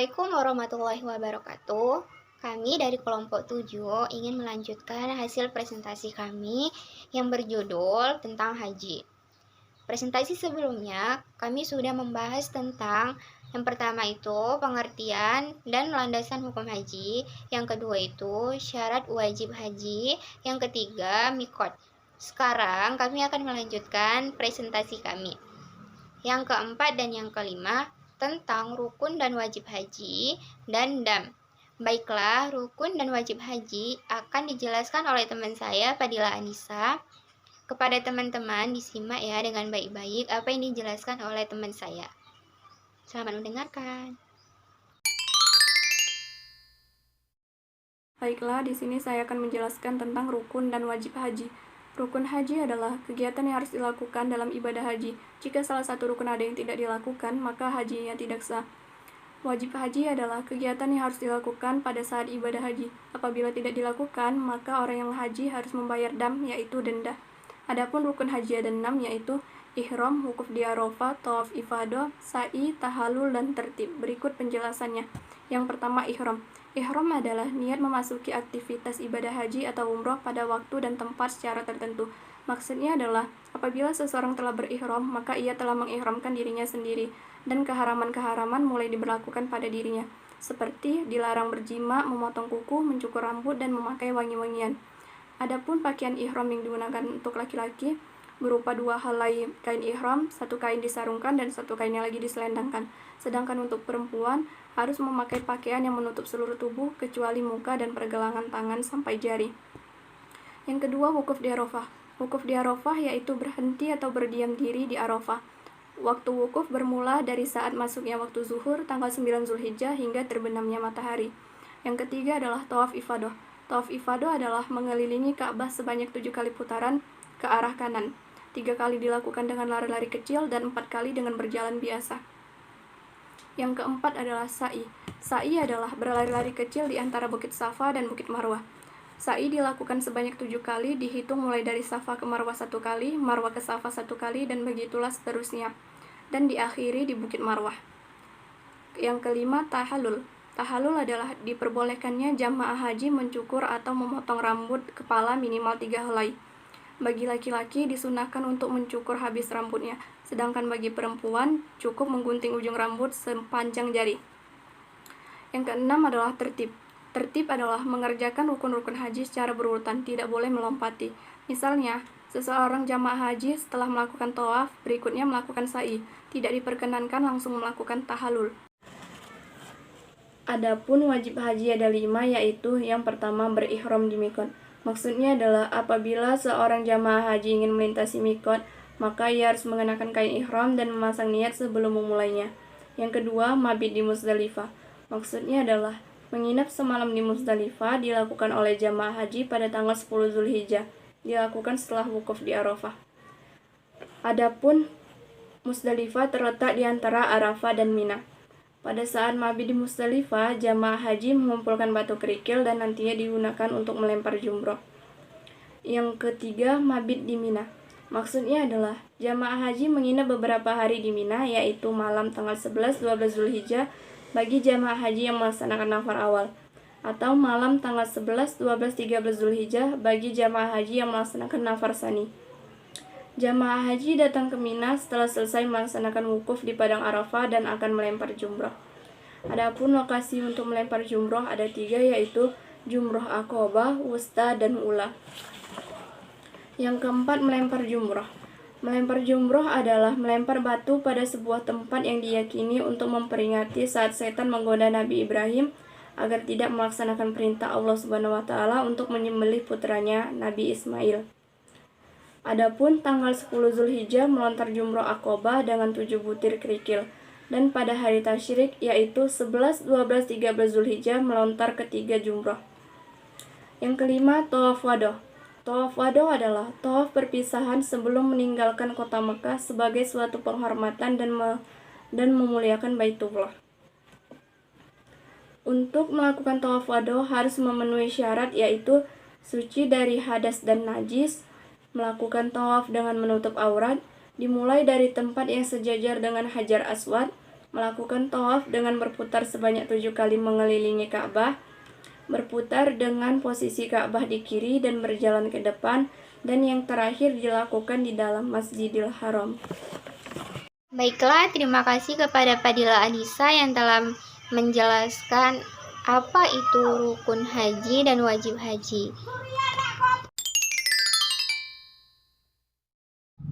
Assalamualaikum warahmatullahi wabarakatuh. Kami dari kelompok 7 ingin melanjutkan hasil presentasi kami yang berjudul tentang haji. Presentasi sebelumnya kami sudah membahas tentang yang pertama itu pengertian dan landasan hukum haji, yang kedua itu syarat wajib haji, yang ketiga mikot. Sekarang kami akan melanjutkan presentasi kami. Yang keempat dan yang kelima tentang rukun dan wajib haji dan dam. Baiklah, rukun dan wajib haji akan dijelaskan oleh teman saya, Fadila Anissa. Kepada teman-teman disimak ya dengan baik-baik apa yang dijelaskan oleh teman saya. Selamat mendengarkan. Baiklah, di sini saya akan menjelaskan tentang rukun dan wajib haji. Rukun haji adalah kegiatan yang harus dilakukan dalam ibadah haji. Jika salah satu rukun ada yang tidak dilakukan, maka hajinya tidak sah. Wajib haji adalah kegiatan yang harus dilakukan pada saat ibadah haji. Apabila tidak dilakukan, maka orang yang haji harus membayar dam, yaitu denda. Adapun rukun haji ada 6, yaitu ihram, wukuf di Arafah, tawaf ifadah, sa'i, tahallul, dan tertib. Berikut penjelasannya. Yang pertama, ihram. Ihram adalah niat memasuki aktivitas ibadah haji atau umroh pada waktu dan tempat secara tertentu. Maksudnya adalah, apabila seseorang telah berihram, maka ia telah mengihramkan dirinya sendiri, dan keharaman-keharaman mulai diberlakukan pada dirinya, seperti dilarang berjima, memotong kuku, mencukur rambut, dan memakai wangi-wangian. Adapun pakaian ihram yang digunakan untuk laki-laki berupa 2 helai kain ihram, 1 kain disarungkan dan 1 kainnya lagi diselendangkan. Sedangkan untuk perempuan harus memakai pakaian yang menutup seluruh tubuh kecuali muka dan pergelangan tangan sampai jari. Yang kedua, wukuf di Arafah. Wukuf di Arafah yaitu berhenti atau berdiam diri di Arafah. Waktu wukuf bermula dari saat masuknya waktu zuhur tanggal 9 Zulhijjah hingga terbenamnya matahari. Yang ketiga adalah tawaf ifadah. Tawaf ifadah adalah mengelilingi Ka'bah sebanyak 7 kali putaran ke arah kanan. 3 kali dilakukan dengan lari-lari kecil dan 4 kali dengan berjalan biasa. Yang keempat adalah sa'i. Sa'i adalah berlari-lari kecil di antara Bukit Safa dan Bukit Marwah. Sa'i dilakukan sebanyak 7 kali, dihitung mulai dari Safa ke Marwah 1 kali, Marwah ke Safa 1 kali, dan begitulah seterusnya. Dan diakhiri di Bukit Marwah. Yang kelima, tahallul. Tahallul adalah diperbolehkannya jamaah haji mencukur atau memotong rambut kepala minimal 3 helai. Bagi laki-laki disunahkan untuk mencukur habis rambutnya, sedangkan bagi perempuan cukup menggunting ujung rambut sepanjang jari. Yang keenam adalah tertib. Tertib adalah mengerjakan rukun-rukun haji secara berurutan, tidak boleh melompati. Misalnya, seseorang jamaah haji setelah melakukan tawaf, berikutnya melakukan sa'i. Tidak diperkenankan langsung melakukan tahallul. Adapun wajib haji ada 5, yaitu yang pertama berihram di mikot. Maksudnya adalah apabila seorang jamaah haji ingin melintasi mikot, maka ia harus mengenakan kain ihram dan memasang niat sebelum memulainya. Yang kedua, mabit di Muzdalifah. Maksudnya adalah menginap semalam di Muzdalifah dilakukan oleh jamaah haji pada tanggal 10 Zulhijjah, dilakukan setelah wukuf di Arafah. Adapun Muzdalifah terletak di antara Arafah dan Mina. Pada saat mabit di Muzdalifah, jamaah haji mengumpulkan batu kerikil dan nantinya digunakan untuk melempar jumroh. Yang ketiga, mabit di Mina. Maksudnya adalah jamaah haji menginap beberapa hari di Mina, yaitu malam tanggal 11-12 Zulhijjah bagi jamaah haji yang melaksanakan nafar awal, atau malam tanggal 11, 12, 13 Zulhijjah bagi jamaah haji yang melaksanakan nafar sani. Jamaah haji datang ke Mina setelah selesai melaksanakan wukuf di padang Arafah dan akan melempar jumroh. Adapun lokasi untuk melempar jumroh ada 3, yaitu jumroh Aqobah, Wusta, dan Ula. Yang keempat, melempar jumroh. Melempar jumroh adalah melempar batu pada sebuah tempat yang diyakini untuk memperingati saat setan menggoda Nabi Ibrahim agar tidak melaksanakan perintah Allah Subhanahu wa Ta'ala untuk menyembelih putranya Nabi Ismail. Adapun tanggal 10 Zulhijjah melontar jumroh Aqobah dengan 7 butir kerikil, dan pada hari tasyrik yaitu 11, 12, 13 Zulhijjah melontar ketiga jumroh. Yang kelima, tawaf wadah. Tawaf wadah adalah tawaf perpisahan sebelum meninggalkan kota Mekah sebagai suatu penghormatan dan memuliakan Baitullah. Untuk melakukan tawaf wadah harus memenuhi syarat, yaitu suci dari hadas dan najis, melakukan tawaf dengan menutup aurat, dimulai dari tempat yang sejajar dengan Hajar Aswad, melakukan tawaf dengan berputar sebanyak 7 kali mengelilingi Ka'bah, berputar dengan posisi Ka'bah di kiri dan berjalan ke depan, dan yang terakhir dilakukan di dalam Masjidil Haram. Baiklah, terima kasih kepada Fadila Anissa yang telah menjelaskan apa itu rukun haji dan wajib haji.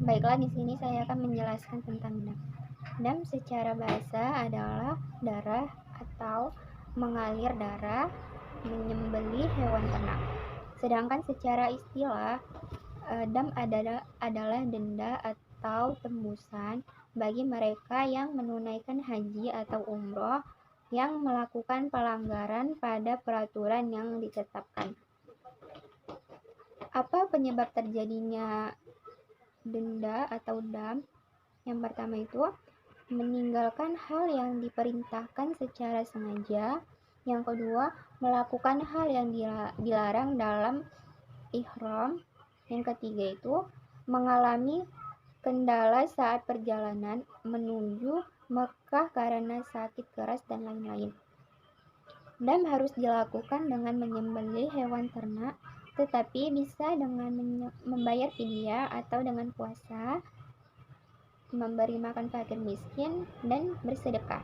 Baiklah, di sini saya akan menjelaskan tentang dam. Dam secara bahasa adalah darah atau mengalir darah menyembelih hewan ternak. Sedangkan secara istilah, dam adalah denda atau tembusan bagi mereka yang menunaikan haji atau umroh yang melakukan pelanggaran pada peraturan yang ditetapkan. Apa penyebab terjadinya denda atau dam? Yang pertama itu meninggalkan hal yang diperintahkan secara sengaja. Yang kedua, melakukan hal yang dilarang dalam ihram. Yang ketiga itu mengalami kendala saat perjalanan menuju Mekah karena sakit keras dan lain-lain. Dam harus dilakukan dengan menyembelih hewan ternak, tetapi bisa dengan membayar fidyah atau dengan puasa, memberi makan fakir miskin, dan bersedekah.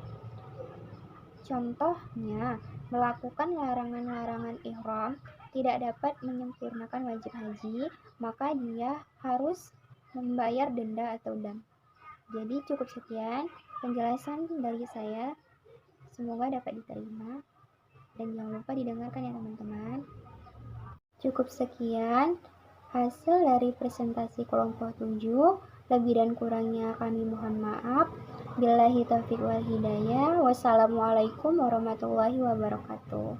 Contohnya, melakukan larangan-larangan ihram tidak dapat menyempurnakan wajib haji, maka dia harus membayar denda atau dam. Jadi cukup sekian penjelasan dari saya, semoga dapat diterima dan jangan lupa didengarkan ya teman-teman. Cukup sekian hasil dari presentasi kelompok 7, lebih dan kurangnya kami mohon maaf. Billahi taufiq wal hidayah. Wassalamualaikum warahmatullahi wabarakatuh.